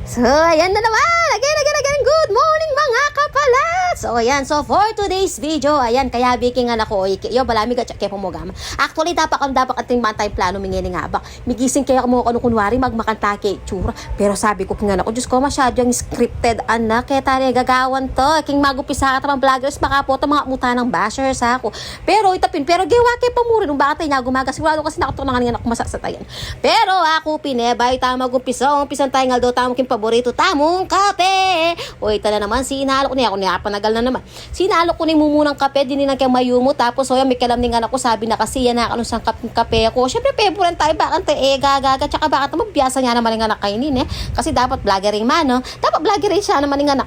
So, ayan na naman. Again. Good morning mga kapalat. So, ayan. So, for today's video, ayan, kaya biking anak ko, yo, balami ka check mo gama. Actually, dapat ating mantay plano mingini nga ba. Migising kaya mo kung kunwari magmakantake tsura. Pero sabi ko kinga ko, Diyos ko, masyado yung scripted anak. Kaya tayo gagawan to. King magupisa ka tamang vloggers, baka po mga muta ng bashers ako. Pero itapin, pero giwa kay pamuri nung bakit niya gumaga. Sigurado kasi nakatunan nga ako masasatayan. Pero ako pinebay tama gumpisa. Umpisan tayo nga daw tamo king paborito tamong kape. O ita na naman, sinalo ko niya. Ako niya panagal na naman. Sinalo ko ni mumunang kape, dininang kay mayumo. Tapos o yan, may kalam ni nga ako, sabi na kasi yan nakanusang kape ako. Siyempre, peburan tayo, bakit tayo gaga. Tsaka bakit naman, biyasa niya naman nga nakainin Kasi dapat vlogger man, no? Dapat vlogger siya naman nga na.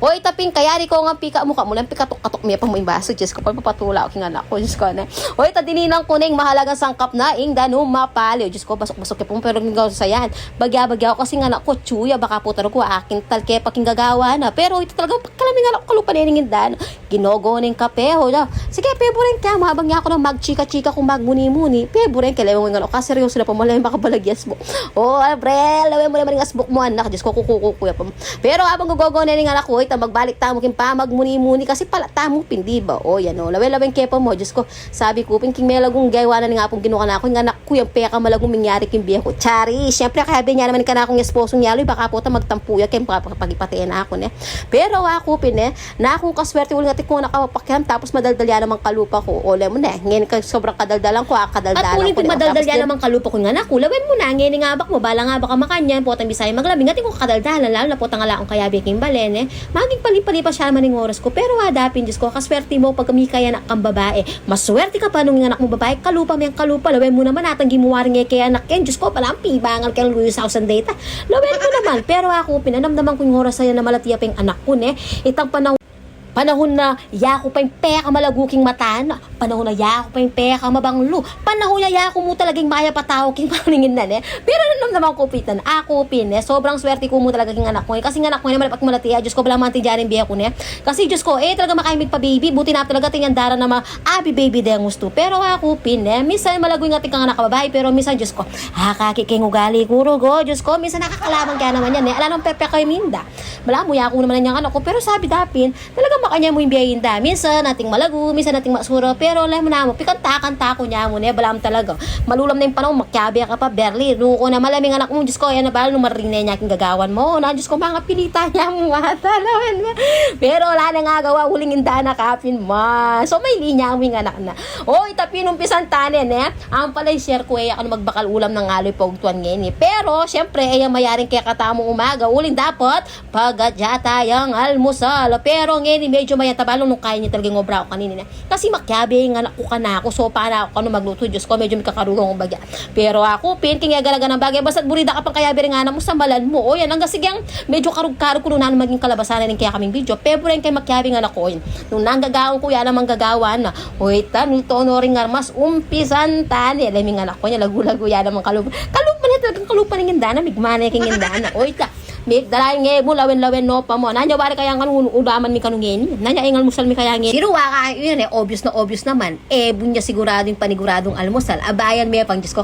O itapin, kaya di ko nga pika mukha mo lang, pikatok-katok miya pang mo imbaso. Diyos ko, papatula ako nga ko. Diyos ko na. O ita, dininang ko na yung mahalagang sangkap na ingdano mapali. Diyos ko, basok-basok po, pero nga sa yan. Bagya-bagya ako kasi nga ko, chuya, baka po taro ko, aking talke, paking gagawa na. Pero ito talaga, pagkalami nga kalupaneningin dan. Ginogo ng kape, ho. Sige, peborin ka, mahabang niya ako ng magchika-chika kung magmuni-muni. Peborin ka, lewang nga ka, seryoso na pa, malay baka balagyas mo. O, bre, lewang mo naman ng asbok mo, anak. Diyos ko, kukukuya pa. Pero habang gugogo na nga ako, ito, magbalik tamo kin pa, magmuni-muni, kasi pala tamo pindi ba? O, yan, o, laweng kepa mo. Diyos ko, sabi ko, king may lagong gaywa na nga pong ginuka na ako, nga anak ko, yung peka malagong mingyari king biya ko. Chari, syempre, kaya niya naman ka na akong esposong yalo, baka po ta magtampuya, kaya pagipatiin ako, Pero ako, na akong kaswerte, wala nga ko nakapapakyan, tapos madaldalya namang kalupa ko. O, mo na, ngayon sobrang kadaldalan ko, kadaldalan ko. At kung madaldalya namang kalupa ko nga na, kulawin mo na, ngayon nga bak mo, bala nga baka makanyan, potang bisaya maglabing, ating ko kadaldalan, lalo na potang alaong kaya biking balen, maging palipalipa siya naman ng oras ko. Pero hadapin, Diyos ko, kaswerte mo, pag kamikaya na kang babae, maswerte ka pa nung anak mo babae, kalupa mo yung kalupa, lawin mo naman, atang gimuwaring kaya anak yan, Diyos ko, palang pibangal kayang Luis House and data. Lawin mo naman, pero ako, pinanamdaman ko yung oras sa'yo na malatiya pa yung anak ko, itang panahon na yako pa yung peka malaguking matan, panahon na yako pa yung peka mabanglo, panahon na yako mo talagang maya patao king paningin na pero naman ko pitan ako sobrang swerte ko mo talaga king anak ko kasi nga anak ko naman pag malatiya, Diyos ko bala man tiyanin biya ko kasi Diyos ko talaga makaimig pa baby, buti na talaga tingnan dara na abi baby de gusto, pero ako minsan malagoy nga ting anak babae, pero minsan Diyos ko kakiking ugali kuro go, Diyos ko minsan nakakalamang kaya naman yan alam ng pepe kay minda bala mo yako naman yung anak ko, pero sabi dapin talaga makanya mo yung biyayin da. Minsan nating malago, minsan nating masuro, pero alam mo na mo, pikanta-kanta ko niya mo, balam talaga. Malulam na yung panahon, makyabya ka pa, berli, ruko na malaming anak mo, Diyos ko, yan na bala, numaring na niya aking gagawan mo, na Diyos ko, mga pilita niya mo, talawan mo. Pero wala na nga gawa, huling inda na kapin ma. So may linya ang anak na. O, itapin umpisan tanin, ang palay share ko, ako magbakal ulam ng aloy pagtuan ngayon, Pero, syempre, mayaring kaya katamong umaga, uling dapat, pagadya tayong almusal. Pero ngayon, medyo may tabalong nung kaya niya talagang obra ko kanina kasi makyabe nga ako kana ako so para ako magluto, Diyos ko medyo may kakarugong bagya, pero ako king agalaga ng bagay basta't burida ka pang kayabe nga na mo sa malan mo yan hanggang sigang medyo karug-karug ko nung maging kalabasanan ng kaya kaming video, pero rin kay makyabe nga nako yun nung nanggagaon ko yan namang gagawan na tan ito no ring mas umpisan tani alam nga nako niya lagu-lagu yan namang kalupa talagang kalupa ng indana migmana king indana dalayan nga mo lawen-lawen no pa mo nanya bari kaya nga udaman mi kanungin nanya ingal musal mi kaya ngin siruwa ka yun obvious naman bunya sigurado yung paniguradong almusal abayan mi pang Diyos ko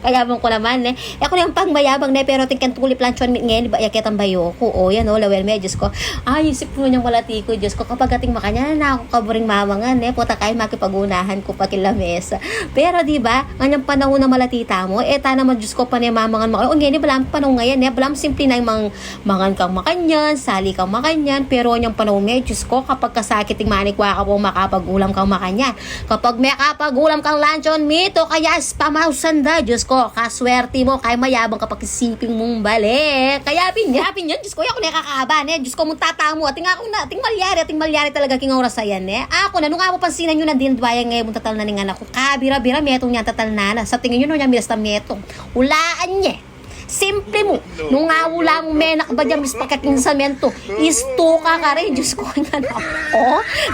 kaya mong ko naman ako na yung pangmayabang pero tingkan tulip lanchon mi ngayon ba yaketang bayo ko yan lawen mi Diyos ko isip ko niyang walati ko Diyos ko kapag ating makanya na ako kaburing mamangan puta kay makipagunahan ko pakilamesa pero di ba nganyang panahon na malatita mo ta naman Diyos ko pa niya mamangan mo ngayon balam panahon ngayon balam simple na yung mangan kang makanyan, sali kang makanyan, pero anyang panahon may Diyos ko, kapag kasakit yung manikwa ka po, makapagulam kang makanyan. Kapag may kapagulam kang lanchon, mito, kaya pamausanda, Diyos ko, kaswerte mo, kaya mayabang kapag isiping mong balik. Kaya pinyan, Diyos ko, ako nakakaban, Diyos ko, mong tatamo, ating malyari talaga king oras sa yan, Ako na, nung ako pansinan nyo na dinadwaya ngayon, tatal na nga ako, kabira-bira, metong niya tatal na, sa tingin nyo, niya milas na metong, hulaan niya. Simple mo. Nung wala mo menak ba dyan, pagkating samento, istuka ka rin. Diyos ko, nga na ako.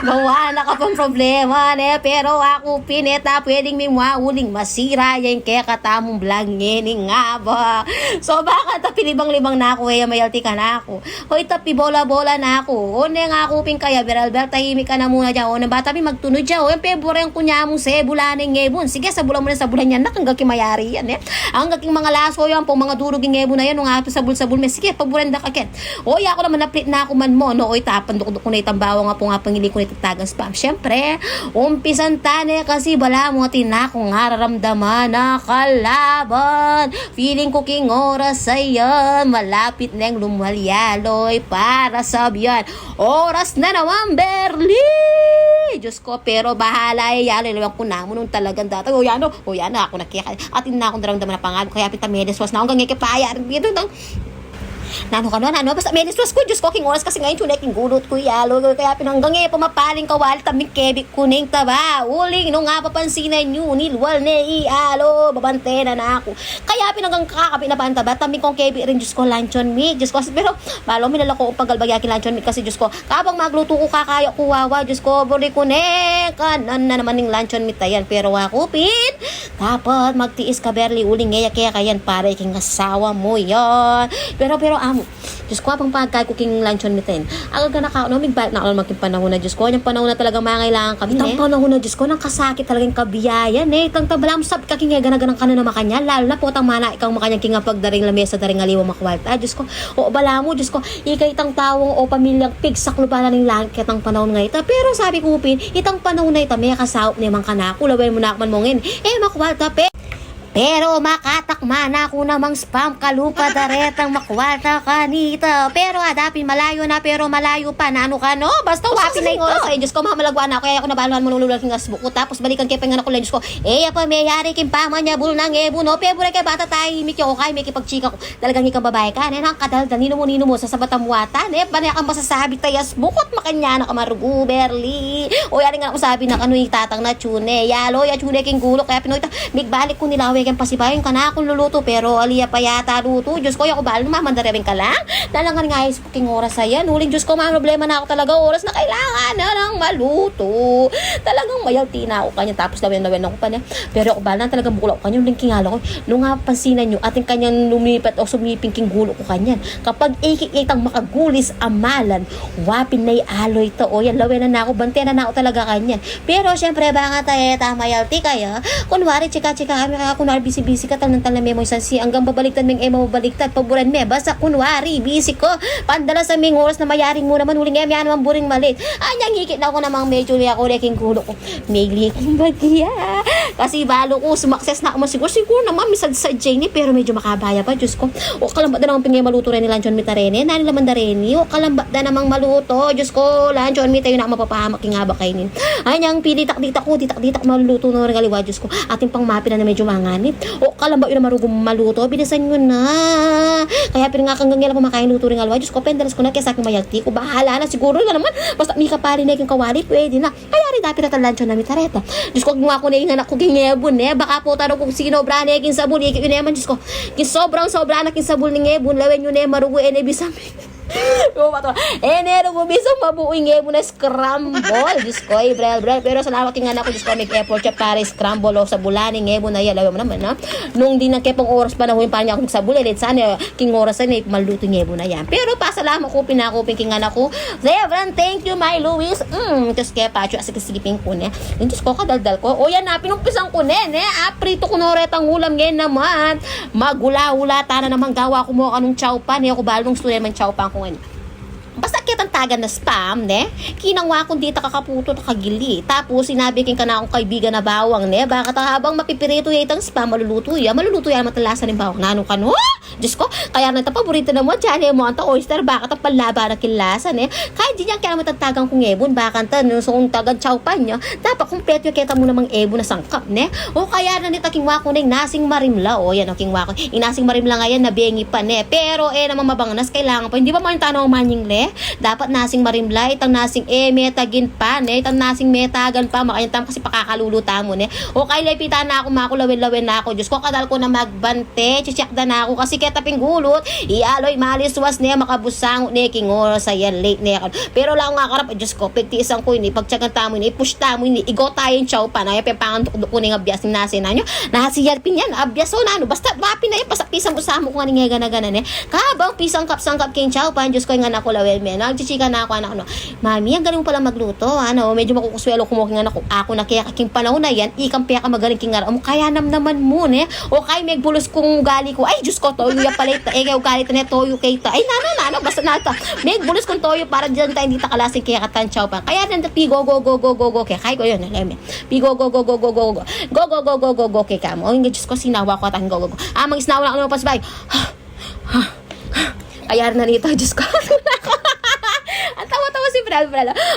Gawa na ka pang problema, pero ako pineta, pwedeng may mauling masira yan kaya katamong blangin nga ba. So, baka tapilibang-libang na ako, mayalti ka na ako. Hoy, tapi bola-bola na ako. O, nga ako ping kaya, beral-beral, tahimik ka na muna dyan. O, bata magtunod dyan. O, yung pebore yung kunya mong sebulaning ngebon. Sige, sa bulan mo na sa bulan yan, hanggang kimayari yan, hanggang mga laso yan, po mga madurog yung ngebo na yan, nung ato sabul-sabul, may sige, paburenda ka ket. Oy, ako naman naplit na ako man mo, no, oy, tapan duk ko na itambawa nga po nga pangili ko na itatagang spam. Siyempre, umpisan tane kasi bala mo tinako nga raramdaman na kalaban. Feeling ko king oras ayan, malapit na yung lumalyaloy para sabihan. Oras na naman, Berli! Diyos ko, pero bahala yalo, ilang ko na mo nung talagang data. O yan, ako nakikita. At na akong daramdaman na pangalan, kaya pitamedes was na akong gangay kapaya. Nano ka no, basta meniswas ko, Diyos ko, king oras kasi ngayon tunay, king gulot ko yalo, kaya pinanggang pumapaling kawal, taming kebik kuning taba, uling, nung nga papansinan nyo, nilwal na ialo, babante na ako, kaya pinanggang kakapi na pantaba, taming kong kebik rin, Diyos ko, luncheon meat, Diyos ko, pero, malo, minalako ko paggalbagyakin luncheon meat, kasi Diyos ko, kapag magluto ko kakaya kuwawa, Diyos ko, buli ko kanan na naman yung luncheon meat, ayan, pero wakupin, dapat magtiis ka, Berli, uling ngaya, kaya kayan, para iking asawa mo yan, pero, Diyos ko, apang pagkay ko king luncheon mitin. Aga na no, migbalik na ako maging panahon na, Diyos ko. Yung panahon na talagang mangailangan kami, itang panahon na, Diyos ko, nang kasakit talagang kabiyayan, itang tabala mo sabi ka king ganaganang ka na makanya, lalo na po, tang mana, ikaw makanyang king pagdaring lamesa, daring aliwa makwalta, Diyos ko, o bala mo, Diyos ko, ikay itang tawong o pamilyang pigsak lupa na ng langit ang panahon nga ita. Pero sabi ko, Pin, itang panahon na ita, may kasawap naman ka na, kulawin mo na akman mongin, makwalta, pero makatakma na ako namang spam kalupa daretang makwalta kanita. Pero adapin malayo na pero malayo pa na ano ka no? Basta wapin na yung oras sa Diyos ko, mamalagwa na ako. Kaya ako nabaluhan mo nung lulaking asbo ko. Tapos balikan kaya pangan ako lang Diyos ko. Pa may yari king pamanyabul ng ebo no? Pebure kay bata tayo himik yung okay. May kipagchika ko. Talagang ikang babae ka. Nang kadaldal nino mo sa sabatamwatan. Banay kang masasabi tayas bukot makanya na kamarugo Berli. O yari nga ako sabi na kano yung tatang na tune. Yalo ya tune king gulo. Kaya pinoy migbalik ko nilawe kang pasibayan ka na akong luluto pero aliya pa yata luto. Diyos ko, ako balo mamandarewin ka lang. Dalangan nga is cooking oras ayan. Huling Diyos ko, problema na ako talaga oras na kailangan na ng maluto. Talagang mayalti na ako kanya tapos lawin ako pa niya. Pero ako balo na talagang bukula ko kanya. Huling kingalo ko. Nung nga pansinan nyo, ating kanyang lumipat o sumiping king gulo ko kanyan. Kapag ikikitang makagulis amalan, wapin na aloy to. O yan, lawin na ako. Bantiyan na ako talaga kanyan. Pero syempre, baka tayo mayalti kaya. Kunwari, chika-chika kami kaya kunwari busy ka talang mo isang hanggang babaligtad ming mabaligtad paboran me basta kunwari busy ko pandala sa ming oras na mayaring mo naman huling yan naman buring malit anyang hikit na ako namang medyo liya ko leking gulo ko may likong bagya kasi balo ko sumakses na ako siguro naman misad sa Jenny pero medyo makabaya pa Diyos ko o kalambat na namang pingay maluto rin ni Lanchon Mitarene nani laman dareni o kalambat na namang maluto Diyos ko Lanchon Mita yun na mapapahamak yung nga ba kainin anyang pilitak-ditak ko ditak-ditak maluluto na rin kaliwa Diyos ko ating pang mapin na medyo manganip o kalamba yun na marugong maluto bilisan nyo na kaya pinang kang ganyan pamakain luto rin alwa Diyos ko pendalas ko na kaya sa aking mayagti ko bahala na siguro nga naman basta may kapali na yung kawali pwede na kaya rin dapit na talancho na mitareta Diyos ko kung ako na yung anak ko gingebon baka po tanong kung sinobra na yung sabon yun naman Diyos ko sobrang na king sabon ni ngebon lawen nyo na marugo bisami enero mo bisang mabuing mo na scramble Diyos ko brel pero salamat king anak ko Diyos ko may effort siya para scramble o sa bulaning mo na yalaw mo naman na nung di na kepong oras pa na huwin pa niya akong sa bulilit sana king oras na maluto mo na yan pero pasalamat ko pinakupin king anak ko Reverend thank you my Luis Diyos kaya pacho as kasigipin ko niya Diyos ko kadaldal ko o yan na pinumpisan ko aprito ko noretang ulam ngayon naman magula-hula na naman gawa ko mo kanong chow pan ako balong student man chow pan ko ngayon basta kitang tagan na spam, kinangwa kong dita kakaputo na kagili. Tapos, sinabi king ka na akong kaibigan na bawang, baka habang mapipirito itang spam, maluluto yan matalasan ng bawang. Nano ka, no? Diyos ko, kaya nang paborito na mo, dyan, mo ang oyster, baka ta palaba na kilasan, Kahit di niyan kaya matatagang kong ebon, baka ta, no, so kung tagan chow pan niya, dapat kumpleto yung kita mo namang ebon na sangkap, O kaya na nita kingwa ko na nasing marimla, o yan, o kingwa ko, inasing marimla nga yan, nabengi pa, Pero, naman mabangnas, kailangan pa, hindi ba man tanong manying, dapat nasing marimla itang nasing metagin pa itang nasing metagan pa makayantam kasi pakakaluluta mo o kay lepitan na ako makulawin-lawin na ako Diyos ko kadal ko na magbante chichakda na ako kasi ketaping gulot ialoy maliswas makabusang king oras ayan late pero lang nga karap Diyos ko pagtiisan ko ini pagtsagan tamo ini push tamo ini igo tayo yung chow pa na yung pangandok ko ning abyas ng nasin na nyo nasiyar pinyan abyas o na basta mapin na yung pasapisang usamo ko nga ning gana-gana kabang pisang kap king chow pa Diyos ko yung anak ko lawel nagchichika na ako anak mami ang galing mo pala magluto medyo makukuswelo kumuking anak ko ako na kaya kaking panahon na yan ikampi ka magaling king araw kaya naman mo o kay megbulos kong gali ko ay Diyos ko to toyo ya palit, kaya ugalit na toyo kay ta. Ay, nano, basta nata. May bulos kong toyo para dyan tayo hindi takalasing kaya katan chow pan. Kaya nanda pi go, kaya kaya ko yun, alam mo. Pi go, kaya ka mo. Ang Diyos ko, sinawa ko at ang go. Mang isnawa na ako naman pasbay. Kaya na nito, Diyos ko. Ang tawa-tawa si Brad.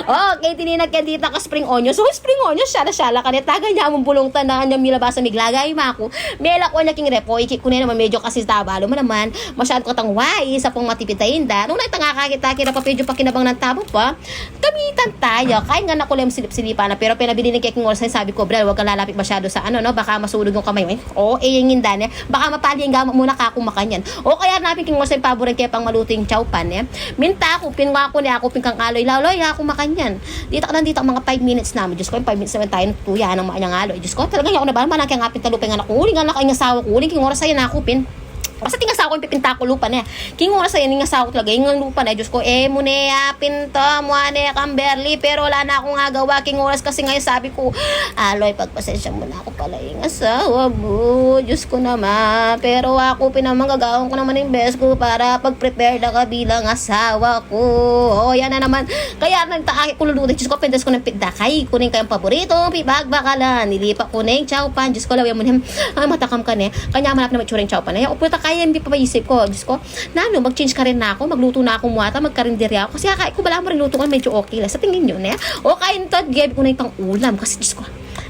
Okay, tininag ka dito ka spring onion. So, spring onion, syala ka. Taga niya among bulong tandaan niya milabasa miglagay mako. Mela ko na king repo. Iki ko na naman medyo kasi tabalo mo naman. Masyado ko tang wai sa pong matipitayin da. Nung nagtanga kakita kira pa pedyo pa kinabang ng tabo pa. Kamitan tayo. Kaya nga nakulem silip-silipa na. Pero pinabili ng keking oras sabi ko, Brad, huwag kang lalapit masyado sa ano, no? Baka masulog yung kamay mo. Yung hindan eh. Baka mapali yung gama muna kakumakan yan. O kaya napin king oras yung paborin kaya pang maluting chowpan eh. Minta ko, pinwa ko niya ako pingkang aloy. Laloy, ako makanyan. Dito ka nandito mga 5 minutes namin. Diyos ko, 5 minutes naman tayo tuya ng mga niyang aloy. Diyos ko, talagang ako na ba? Manakang apin talupin nga nakuling. Nga nakaing asawa ko. Uling, king oras sa'yo nakupin. Basta tingas ako yung pipinta ko lupa na. King oras sa'yo, tingas ako talaga. Yung lupa na. Diyos ko, mune, pinto, muane, kamberli. Pero wala na akong agawa. King oras kasi ngayon sabi ko, aloy, pagpasensya mo na ako pala yung asawa mo. Diyos ko naman. Pero ako pinamagagawang ko naman yung best ko para pag-prepare na ka bilang asawa ko. Yan na naman. Kaya nagtaaki ko lulutin. Diyos ko, pindas ko ng pindakay. Kunin kayong paborito. Pibagbakalan. Nilipa ko na yung chowpan. Diyos ko, lawin mo na. Ay, matakam ka na. Kanya manap na mature yung chowpan na. Uputa kaya hindi pa maisip ko. Diyos ko, mag-change ka rin na ako. Magluto na ako muata. Magkarinderya ako. Kasi kakain ko bala mo rin luto ko. Medyo okay lang. Sa tingin nyo na. O kain to. Gabi ko na itang ulam. Kasi Diyos ko,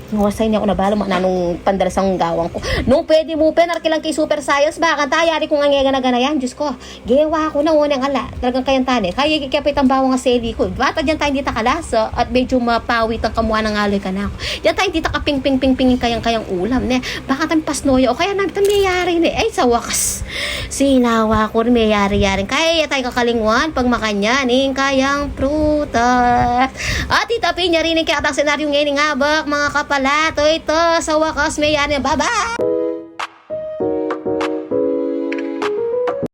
Ngosay niya ako na bala na nung pandalasang gawang ko. Nung pwede mo penarki lang kay Super Science ba? Kantayari kong ang nga yan. Diyos ko, gewa ako na unang ala. Talagang kayang tani. Kaya kikapit ang bawang nga seli ko. Bata dyan tayo hindi takalasa at medyo mapawit ang kamuha ng aloy ka na ako. Dyan tayo hindi takaping-ping-ping-pingin kayang ulam. Ne? Baka tayo pasnoya o kaya namin tayo mayari. Ne? Ay, sa wakas. Sinawa ko rin mayari-yari. Kaya tayo kakalingwan pag makanyanin kayang prutas. At itapin niya rin kaya atang senaryo ngayon nga bak mga kapal. Ito, sa wakas may yan. Bye-bye!